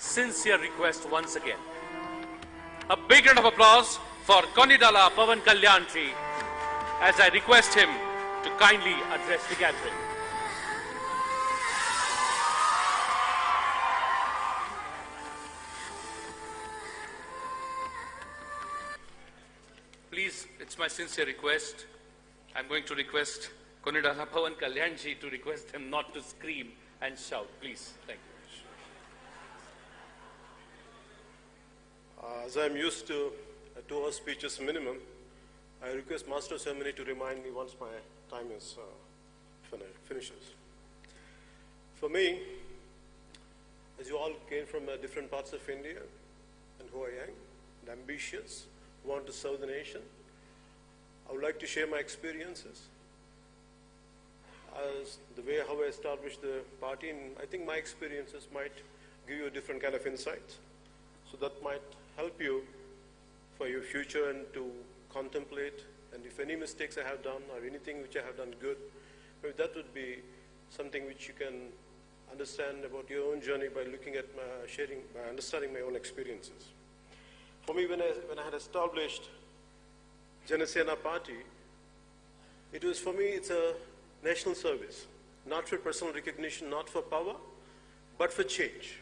sincere request once again. A big round of applause for Konidala Pawan Kalyanji as I request him to kindly address the gathering. Please, it's my sincere request. I'm going to request Konidala Pawan Kalyanji to request him not to scream and shout. Please, thank you. As I'm used to 2 hour speeches minimum, I request Master of Ceremony to remind me once my time is finishes. For me, as you all came from different parts of India, and who I am, and ambitious, want to serve the nation, I would like to share my experiences as the way how I established the party, and I think my experiences might give you a different kind of insight. So that might help you for your future and to contemplate. And if any mistakes I have done or anything which I have done good, maybe that would be something which you can understand about your own journey by looking at by understanding my own experiences. For me, when I had established Janasena Party, it was for me, it's a national service, not for personal recognition, not for power, but for change.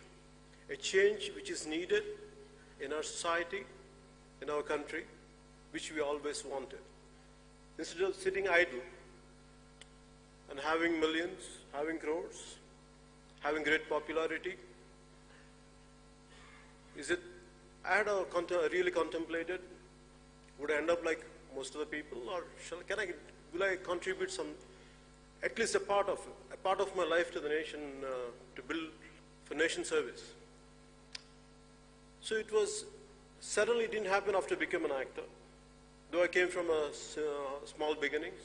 A change which is needed in our society, in our country, which we always wanted. Instead of sitting idle and having millions, having crores, having great popularity, I had really contemplated, would I end up like most of the people, or will I contribute at least a part of my life to the nation, to build for nation service. So it certainly didn't happen after becoming an actor. Though I came from small beginnings,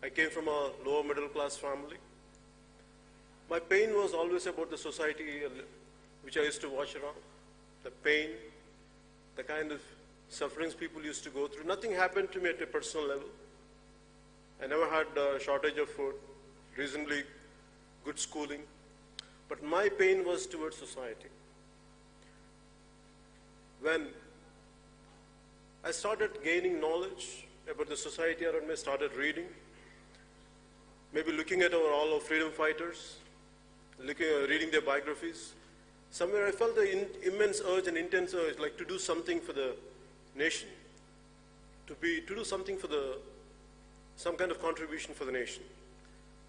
I came from a lower middle class family. My pain was always about the society which I used to watch around. The pain, the kind of sufferings people used to go through. Nothing happened to me at a personal level. I never had a shortage of food, reasonably good schooling. But my pain was towards society. When I started gaining knowledge about the society around me, I started reading, maybe looking at all our freedom fighters, reading their biographies. Somewhere I felt the immense urge and intense urge, like to do something for the nation, to do something for some kind of contribution for the nation.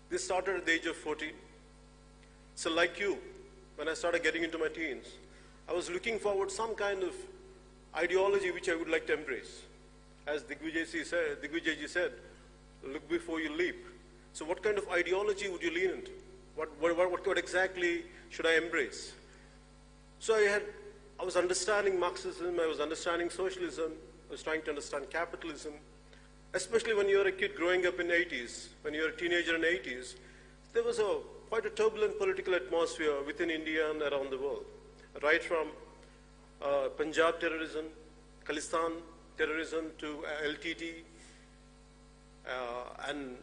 This started at the age of 14. So like you, when I started getting into my teens, I was looking forward to some kind of ideology which I would like to embrace. As Digvijayji said, look before you leap. So what kind of ideology would you lean into? What exactly should I embrace? So I was understanding Marxism, I was understanding socialism, I was trying to understand capitalism, especially when you're a kid growing up in the 80s, when you're a teenager in the 80s, there was quite a turbulent political atmosphere within India and around the world. Right from Punjab terrorism, Khalistan terrorism to LTT, and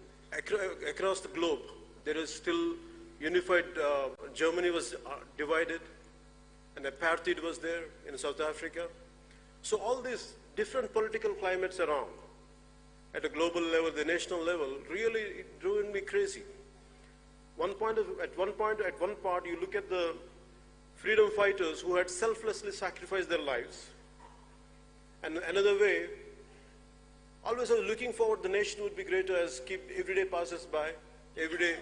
across the globe, there is still unified, Germany was divided, and apartheid was there in South Africa. So all these different political climates around, at a global level, the national level, really it drove me crazy. At one part, you look at the freedom fighters who had selflessly sacrificed their lives. And another way, always I was looking forward, the nation would be greater as every day passes by. Every day,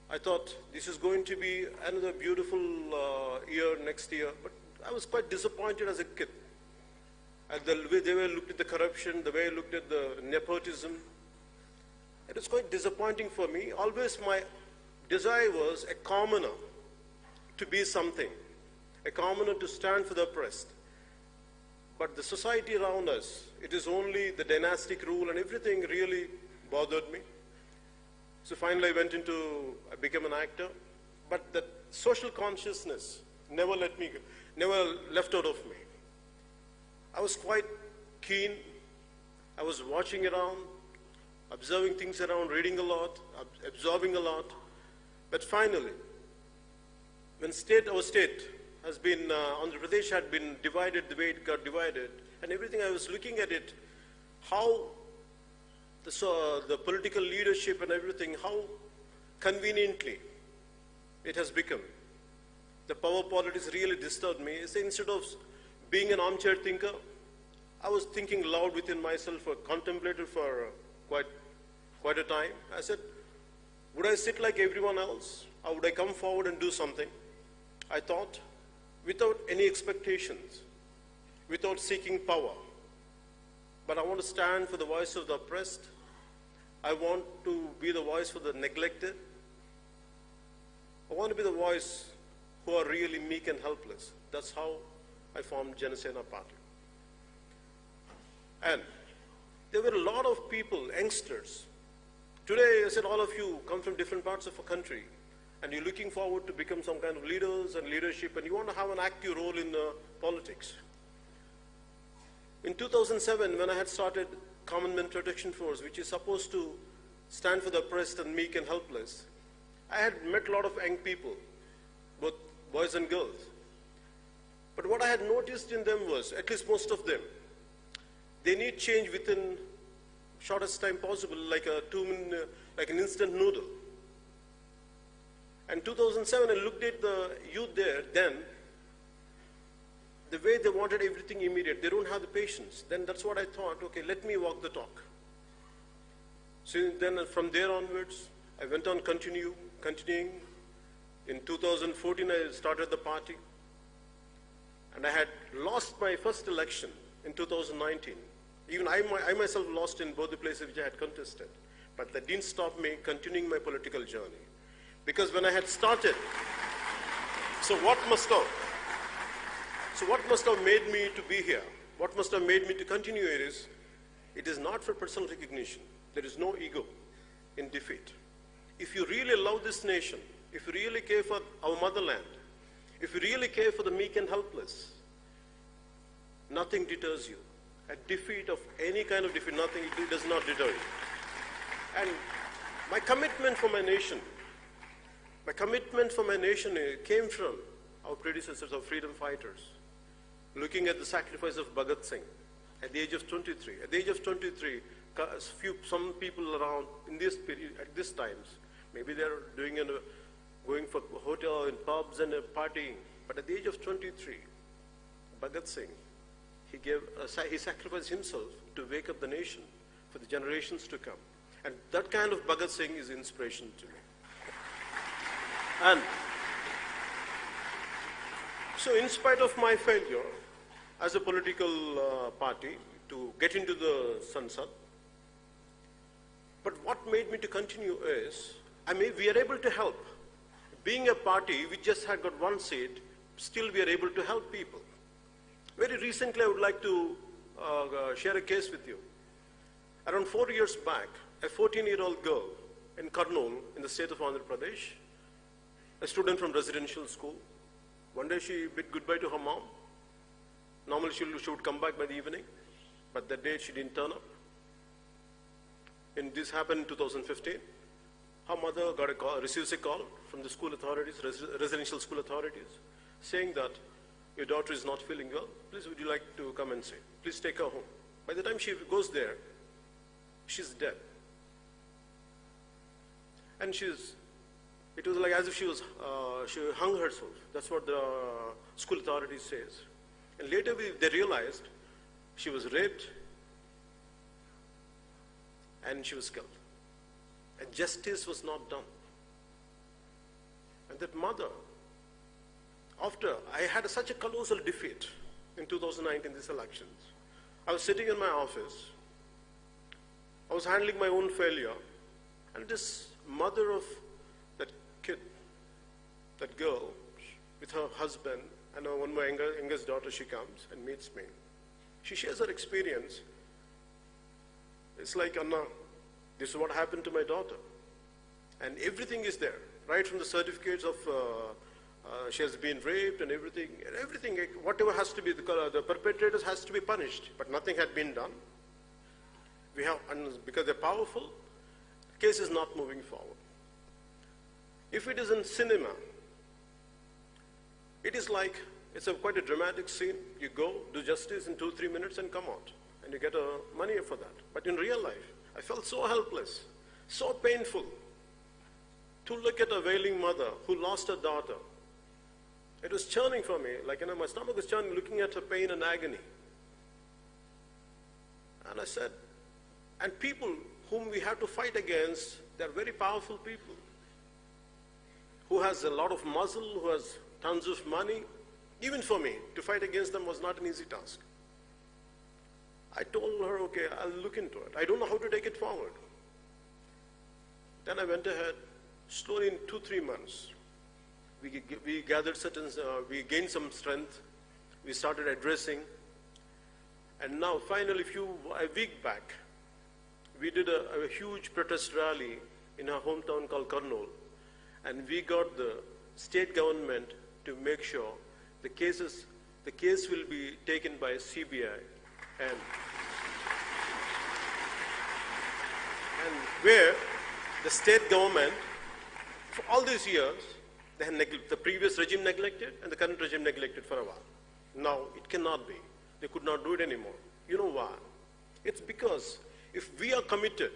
I thought this is going to be another beautiful year next year. But I was quite disappointed as a kid. At the way they looked at the corruption, the way I looked at the nepotism. It was quite disappointing for me. Always my desire was a commoner to be something, a commoner to stand for the oppressed. But the society around us, it is only the dynastic rule, and everything really bothered me. So finally I became an actor, but that social consciousness never left out of me. I was quite keen. I was watching around, observing things around, reading a lot, absorbing a lot. But finally, when our state has been, Andhra Pradesh had been divided the way it got divided, and everything I was looking at it, how the political leadership and everything, how conveniently it has become. The power politics really disturbed me. So instead of being an armchair thinker, I was thinking loud within myself, or contemplated for quite a time. I said, would I sit like everyone else, or would I come forward and do something? I thought, without any expectations, without seeking power, but I want to stand for the voice of the oppressed. I want to be the voice for the neglected. I want to be the voice who are really meek and helpless. That's how I formed Janasena Party. And there were a lot of people, youngsters. Today, I said, all of you come from different parts of a country, and you're looking forward to become some kind of leaders and leadership, and you want to have an active role in politics. In 2007, when I had started Common Man Protection Force, which is supposed to stand for the oppressed and meek and helpless, I had met a lot of young people, both boys and girls. But what I had noticed in them was, at least most of them, they need change within shortest time possible, like like an instant noodle. And 2007, I looked at the youth there, then, the way they wanted everything immediate, they don't have the patience. Then that's what I thought, okay, let me walk the talk. So then from there onwards, I went on continuing. In 2014, I started the party. And I had lost my first election in 2019. Even I myself lost in both the places which I had contested. But that didn't stop me continuing my political journey. Because when I had started, so what must have made me to be here? What must have made me to continue here is, it is not for personal recognition. There is no ego in defeat. If you really love this nation, if you really care for our motherland, if you really care for the meek and helpless, nothing deters you. A defeat of any kind of defeat, nothing, it does not deter you. And my commitment for my nation came from our predecessors, our freedom fighters, looking at the sacrifice of Bhagat Singh at the age of 23. At the age of 23, some people around in this period, at this times, maybe they're going for hotel and pubs and partying. But at the age of 23, Bhagat Singh, he sacrificed himself to wake up the nation for the generations to come. And that kind of Bhagat Singh is inspiration to me. And so in spite of my failure as a political party to get into the Sansad, but what made me to continue is, we are able to help. Being a party, we just had got one seat, still we are able to help people. Very recently, I would like to share a case with you. Around 4 years back, a 14-year-old girl in Kurnool, in the state of Andhra Pradesh, a student from residential school, one day she bid goodbye to her mom. Normally she would come back by the evening, but that day she didn't turn up. And this happened in 2015. Her mother receives a call from the school authorities, residential school authorities, saying that your daughter is not feeling well. Please, would you like to come and see? Please take her home. By the time she goes there, she's dead. And it was like as if she hung herself. That's what the school authorities says. And later they realized she was raped and she was killed. And justice was not done. And that mother, after I had such a colossal defeat in 2019, these elections, I was sitting in my office, I was handling my own failure, and this mother of that kid, that girl, with her husband, and when my youngest daughter, she comes and meets me. She shares her experience. It's like, Anna, this is what happened to my daughter. And everything is there, right from the certificates of she has been raped and everything, whatever has to be, the perpetrators has to be punished, but nothing had been done. And because they're powerful, the case is not moving forward. If it is in cinema, it is like It's quite a dramatic scene. You go, do justice in 2-3 minutes and come out. And you get money for that. But in real life, I felt so helpless, so painful to look at a wailing mother who lost her daughter. It was churning for me, like, my stomach was churning, looking at her pain and agony. And I said, and people whom we have to fight against, they're very powerful people, who has a lot of muscle, who has tons of money. Even for me, to fight against them was not an easy task. I told her, okay, I'll look into it. I don't know how to take it forward. Then I went ahead, slowly in 2-3 months, we gathered we gained some strength, we started addressing, and now finally a week back, we did a huge protest rally in our hometown called Kurnool, and we got the state government to make sure the case will be taken by CBI, and where the state government, for all these years, the previous regime neglected and the current regime neglected for a while. Now it cannot be. They could not do it anymore. You know why? It's because if we are committed,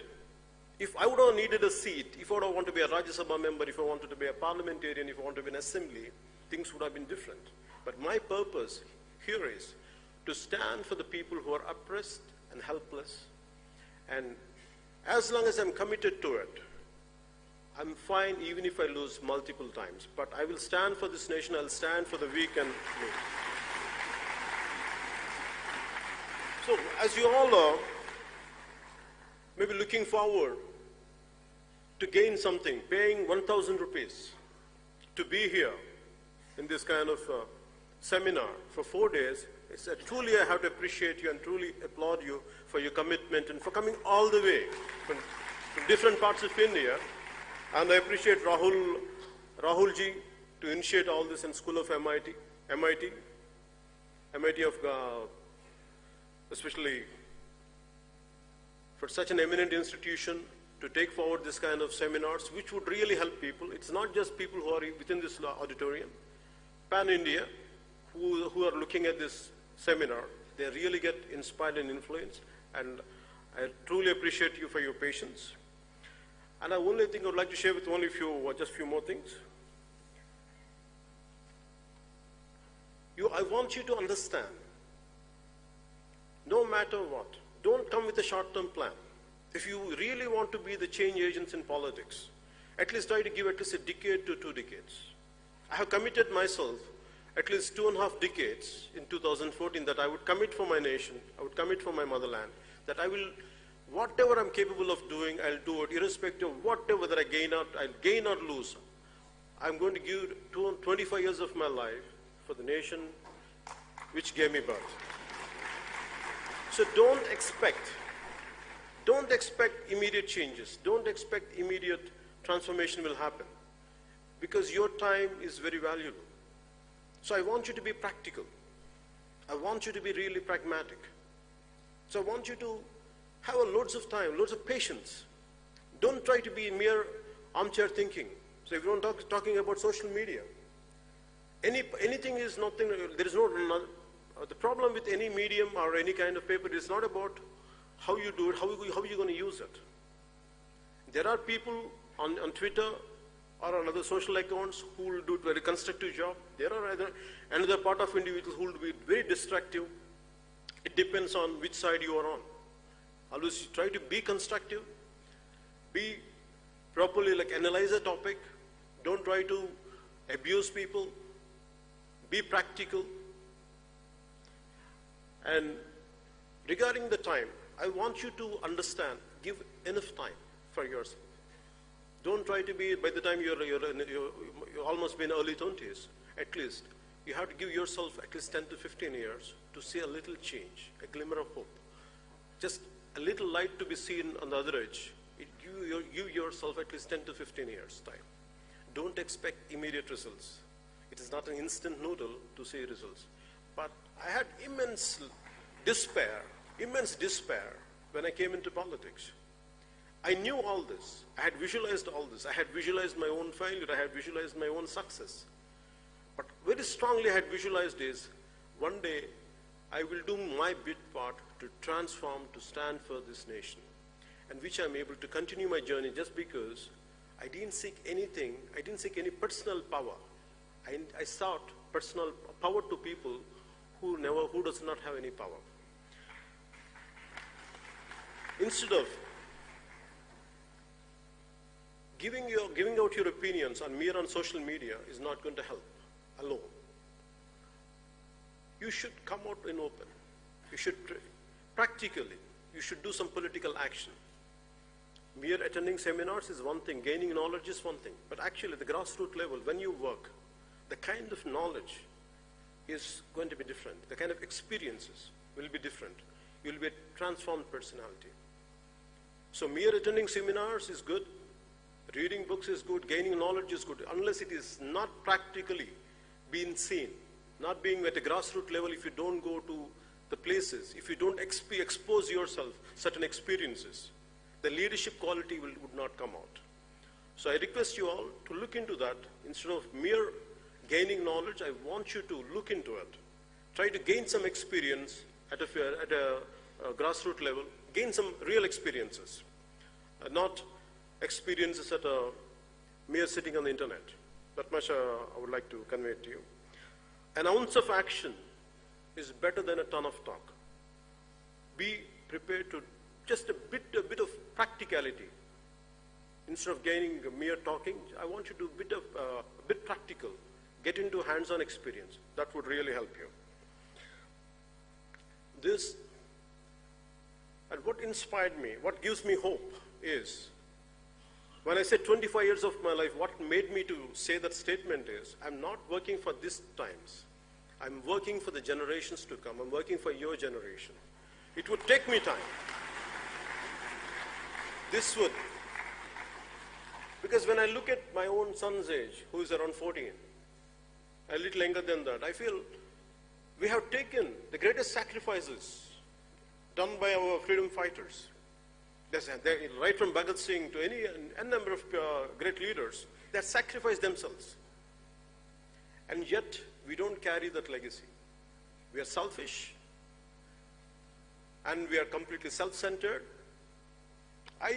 if I would have needed a seat, if I would have wanted to be a Rajya Sabha member, if I wanted to be a parliamentarian, if I wanted to be an assembly, things would have been different. But my purpose here is to stand for the people who are oppressed and helpless. And as long as I'm committed to it, I'm fine even if I lose multiple times. But I will stand for this nation, I'll stand for the weak and weak. So as you all are maybe looking forward to gain something, paying 1,000 rupees to be here in this kind of seminar for 4 days, it's truly I have to appreciate you and truly applaud you for your commitment and for coming all the way from different parts of India. And I appreciate Rahulji to initiate all this in School of MIT of especially for such an eminent institution to take forward this kind of seminars, which would really help people. It's not just people who are within this auditorium, pan-India, who are looking at this seminar. They really get inspired and influenced, and I truly appreciate you for your patience. And I only think I would like to share with only just few more things. I want you to understand, no matter what, don't come with a short-term plan. If you really want to be the change agents in politics, at least try to give at least a decade to 2 decades. I have committed myself at least 2.5 decades in 2014 that I would commit for my nation, I would commit for my motherland, that I will, whatever I'm capable of doing, I'll do it, irrespective of whatever that I'll gain or lose. I'm going to give 25 years of my life for the nation which gave me birth. So don't expect immediate changes. Don't expect immediate transformation will happen, because your time is very valuable. So I want you to be practical. I want you to be really pragmatic. So I want you to have loads of time, loads of patience. Don't try to be mere armchair thinking. So if you're talking about social media, anything is nothing, there is no, the problem with any medium or any kind of paper is not about how you do it, how are you going to use it. There are people on Twitter or on other social accounts who will do a very constructive job. There are another part of individuals who will be very destructive. It depends on which side you are on. Always try to be constructive, be properly, analyze a topic. Don't try to abuse people. Be practical. And regarding the time, I want you to understand, give enough time for yourself. Don't try to be, by the time you're almost been early 20s, at least, you have to give yourself at least 10 to 15 years to see a little change, a glimmer of hope. Just a little light to be seen on the other edge. Give yourself at least 10 to 15 years time. Don't expect immediate results. It is not an instant noodle to see results. But I had immense despair when I came into politics. I knew all this. I had visualized all this. I had visualized my own failure. I had visualized my own success. But very strongly I had visualized is, one day I will do my bit part to transform, to stand for this nation, and which I'm able to continue my journey just because I didn't seek anything, I didn't seek any personal power. I sought personal power to people who does not have any power. Instead of giving out your opinions on social media is not going to help alone. You should come out in open. You should practically, you should do some political action. Mere attending seminars is one thing, gaining knowledge is one thing, but actually at the grassroots level, when you work, the kind of knowledge is going to be different. The kind of experiences will be different. You'll be a transformed personality. So mere attending seminars is good, reading books is good, gaining knowledge is good, unless it is not practically being seen, not being at a grassroots level. If you don't go to the places, if you don't expose yourself certain experiences, the leadership quality would not come out. So I request you all to look into that. Instead of mere gaining knowledge, I want you to look into it. Try to gain some experience at a grassroots level, gain some real experiences, not experiences at a mere sitting on the internet. That much I would like to convey to you. An ounce of action is better than a ton of talk. Be prepared to just a bit of practicality. Instead of gaining mere talking, I want you to be a bit practical. Get into hands-on experience. That would really help you. This, and what inspired me, what gives me hope is, when I said 25 years of my life, what made me to say that statement is, I'm not working for these times. I'm working for the generations to come. I'm working for your generation. It would take me time. This would. Because when I look at my own son's age, who is around 14, a little younger than that, I feel we have taken the greatest sacrifices done by our freedom fighters. Right from Bhagat Singh to a number of great leaders that sacrificed themselves. And yet, we don't carry that legacy. We are selfish, and we are completely self-centered. I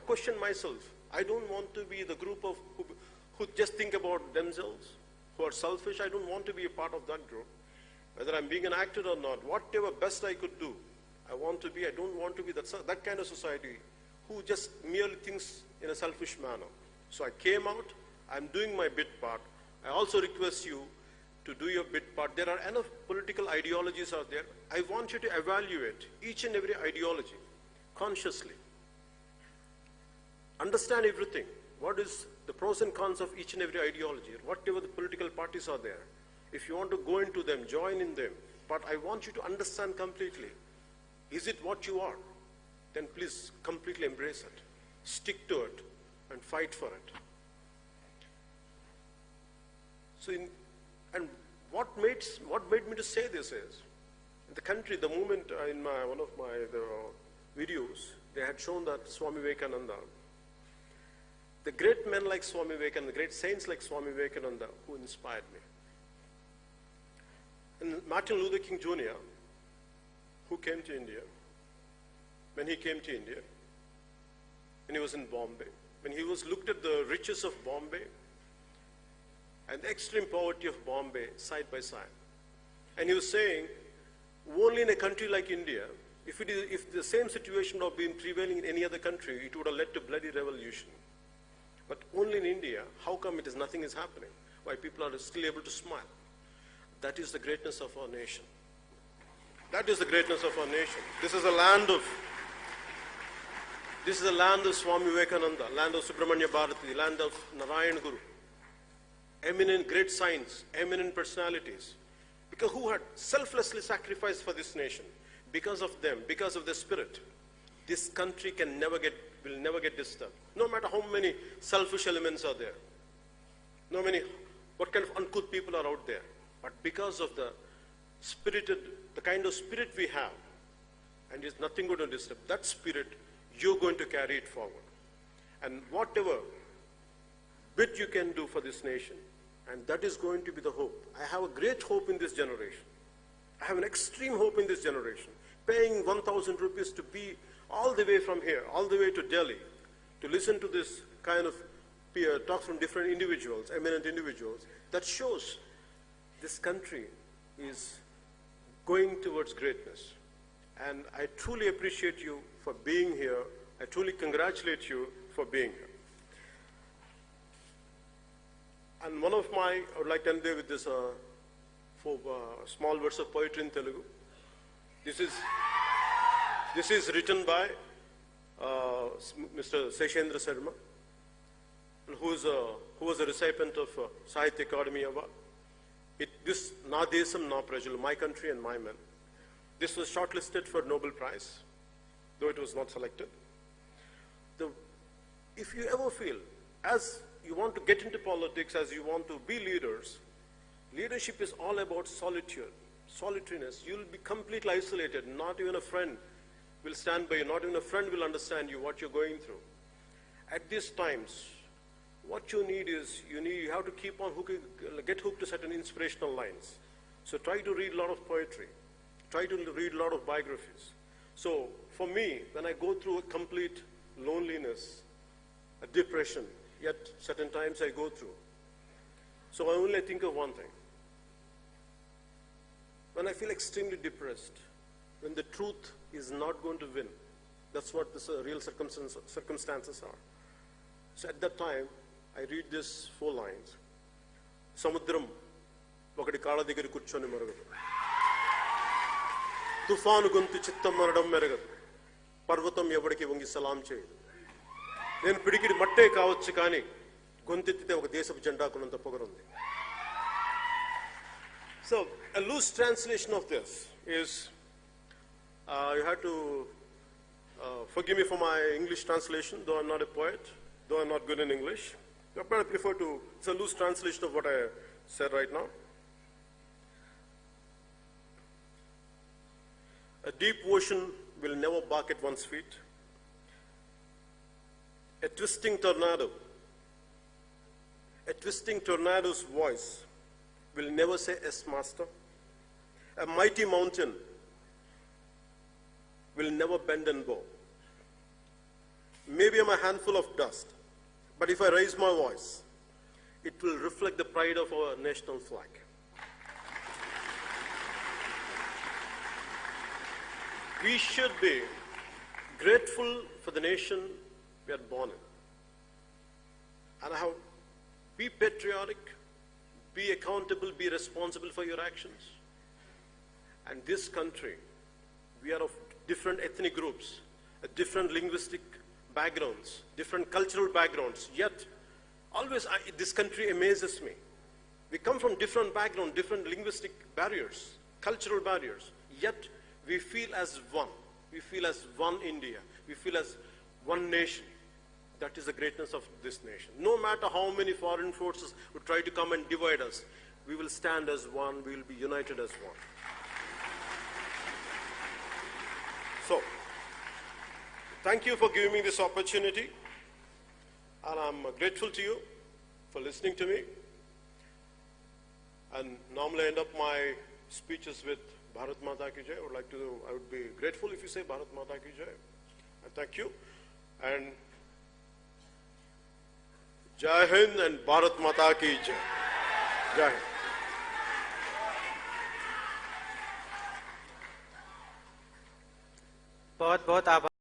questioned myself. I don't want to be the group of who just think about themselves, who are selfish. I don't want to be a part of that group. Whether I'm being an actor or not, whatever best I could do, I don't want to be that kind of society who just merely thinks in a selfish manner. So I came out, I'm doing my bit part. I also request you to do your bit part. There are enough political ideologies out there. I want you to evaluate each and every ideology consciously. Understand everything. What is the pros and cons of each and every ideology, whatever the political parties are there. If you want to go into them, join in them. But I want you to understand completely. Is it what you are? Then please completely embrace it. Stick to it and fight for it. So, what made me to say this is, in the country, the moment in one of my videos, they had shown that Swami Vivekananda, the great men like Swami Vivekananda, the great saints like Swami Vivekananda, who inspired me. And Martin Luther King Jr., who came to India, when he came to India, when he was in Bombay, when he looked at the riches of Bombay and the extreme poverty of Bombay side by side. And he was saying, only in a country like India, if the same situation had been prevailing in any other country, it would have led to bloody revolution. But only in India, how come nothing is happening? Why people are still able to smile? That is the greatness of our nation. That is the greatness of our nation. This is a land of Swami Vivekananda, land of Subramanya Bharati, land of Narayan Guru. Eminent great saints, eminent personalities, because who had selflessly sacrificed for this nation. Because of them, because of their spirit, this country will never get disturbed. No matter how many selfish elements are there, what kind of uncouth people are out there, but because of the kind of spirit we have, and there's nothing going to disturb that spirit, you're going to carry it forward. And whatever bit you can do for this nation, And that is going to be the hope. I have a great hope in this generation. I have an extreme hope in this generation. Paying 1,000 rupees to be all the way from here, all the way to Delhi, to listen to this kind of talks from different individuals, eminent individuals, that shows this country is going towards greatness. And I truly appreciate you for being here. I truly congratulate you for being here. And I would like to end there with this small verse of poetry in Telugu. This is written by Mr. Seshendra Sharma, who was a recipient of Sahitya Akademi Award. This Na Desam Na Prajalu, my country and my men. This was shortlisted for Nobel Prize, though it was not selected. If you ever feel, as you want to get into politics, as you want to be leaders, leadership is all about solitude, solitariness. You'll be completely isolated. Not even a friend will stand by you. Not even a friend will understand you, what you're going through. At these times, what you need is, you have to keep on get hooked to certain inspirational lines. So try to read a lot of poetry. Try to read a lot of biographies. So for me, when I go through a complete loneliness, a depression, yet certain times I go through. So I only think of one thing. When I feel extremely depressed, when the truth is not going to win, that's what the real circumstances are. So at that time, I read these 4 lines. Samudram ఒకటి కాళ్ళ దగ్గర కూర్చొని మరగదు, తుఫాను గొంతు చిత్తం మరడం మెరగదు, పర్వతం ఎవడికి వంగి సలాం చేయదు. నేను పిడికిడి మట్టే కావచ్చు కానీ గొంతెత్తితే ఒక దేశపు జెండాకున్నంత పొగరుంది. So a loose translation of this is, you have to forgive me for my English translation, though I'm not a poet, though I'm not good in English. But I prefer to, it's a loose translation of what I said right now. A deep ocean will never bark at one's feet. A twisting tornado's voice will never say, "Yes, master." A mighty mountain will never bend and bow. Maybe I'm a handful of dust, but if I raise my voice, it will reflect the pride of our national flag. We should be grateful for the nation we are born in. And be patriotic, be accountable, be responsible for your actions. And this country, we are of different ethnic groups, different linguistic backgrounds, different cultural backgrounds, yet always this country amazes me. We come from different backgrounds, different linguistic barriers, cultural barriers, yet we feel as one. We feel as one India. We feel as one nation. That is the greatness of this nation. No matter how many foreign forces would try to come and divide us, we will stand as one, we will be united as one. So, thank you for giving me this opportunity, and I'm grateful to you for listening to me. And normally I end up my speeches with Bharat Mata Ki Jai. I would be grateful if you say Bharat Mata Ki Jai. And thank you. And Jai Hind and Bharat Mata Ki Jai. Jai Hind. बहुत बहुत आभार।